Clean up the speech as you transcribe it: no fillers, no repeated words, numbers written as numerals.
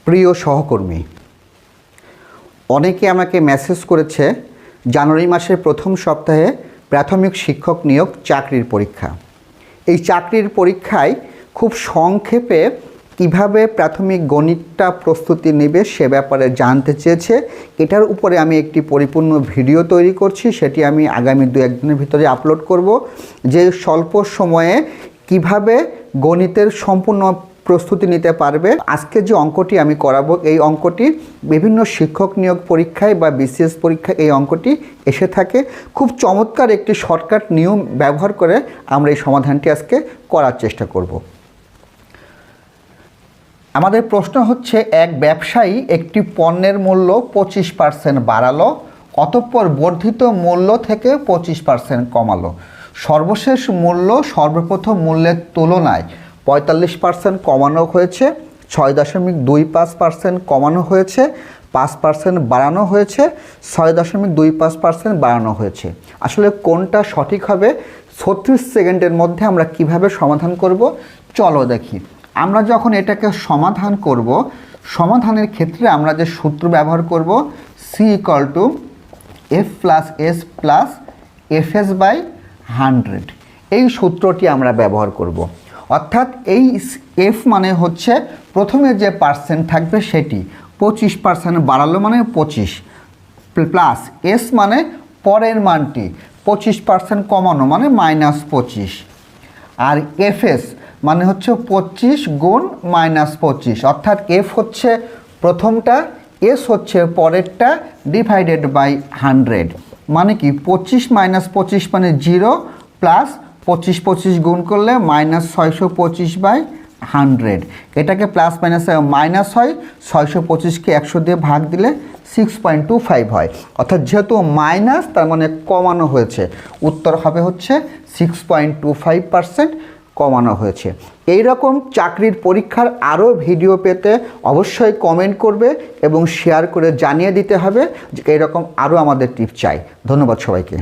প্রিয় সহকর্মী, অনেকে আমাকে মেসেজ করেছে জানুয়ারি মাসের প্রথম সপ্তাহে প্রাথমিক শিক্ষক নিয়োগ চাকরির পরীক্ষা। এই চাকরির পরীক্ষায় খুব সংক্ষেপে কিভাবে প্রাথমিক গণিতটা প্রস্তুতি নেবে সে ব্যাপারে জানতে চেয়েছে। এটার উপরে আমি একটি পরিপূর্ণ ভিডিও তৈরি করছি, সেটি আমি আগামী 2-1 দিনের ভিতরে আপলোড করব, যে স্বল্প সময়ে কিভাবে গণিতের সম্পূর্ণ প্রস্তুতি নিতে পারবে। আজকে যে অঙ্কটি আমি করাবো, এই অঙ্কটি বিভিন্ন শিক্ষক নিয়োগ পরীক্ষায় বা বিসিএস পরীক্ষায় এই অঙ্কটি এসে থাকে। খুব চমৎকার একটি শর্টকাট নিয়ম ব্যবহার করে আমরা এই সমাধানটি আজকে করার চেষ্টা করব। আমাদের প্রশ্ন হচ্ছে, এক ব্যবসায়ী একটি পণ্যের মূল্য 25% বাড়ালো, অতঃপর বর্ধিত মূল্য থেকে 25% কমালো। সর্বশেষ মূল্য সর্বপ্রথম মূল্যের তুলনায় 45% কমানো হয়েছে, 6.25% কমানো হয়েছে, 5% বাড়ানো হয়েছে, 6.25% বাড়ানো হয়েছে। আসলে কোনটা সঠিক হবে 36 সেকেন্ডের মধ্যে আমরা কিভাবে সমাধান করব চলো দেখি। আমরা যখন এটাকে সমাধান করব, সমাধানের ক্ষেত্রে আমরা যে সূত্র ব্যবহার করব, C = F + S + Fs/100, এই সূত্রটি আমরা ব্যবহার করব। অর্থাৎ এই F মানে হচ্ছে প্রথমে যে পার্সেন্ট থাকবে সেটি, 25% বাড়ালো মানে 25, প্লাস S মানে পরের মানটি, 25% কমানো মানে -25, আর Fs মানে হচ্ছে 25 গুণ -25, অর্থাৎ F হচ্ছে প্রথমটা, S হচ্ছে পরেরটা, /100 মানে কি 25 - 25 মানে 0, প্লাস 25 গুণ করলে -625/100, এটাকে প্লাস মাইনাস মাইনাস হয়, 625কে 100 দিয়ে ভাগ দিলে 6.25 হয়। অর্থাৎ যেহেতু মাইনাস তার মানে কমানো হয়েছে, উত্তর হবে হচ্ছে 6.25% কমানো হয়েছে। এই রকম চাকরির পরীক্ষার আরও ভিডিও পেতে অবশ্যই কমেন্ট করবে এবং শেয়ার করে জানিয়ে দিতে হবে যে এরকম আরও আমাদের টিপস চাই। ধন্যবাদ সবাইকে।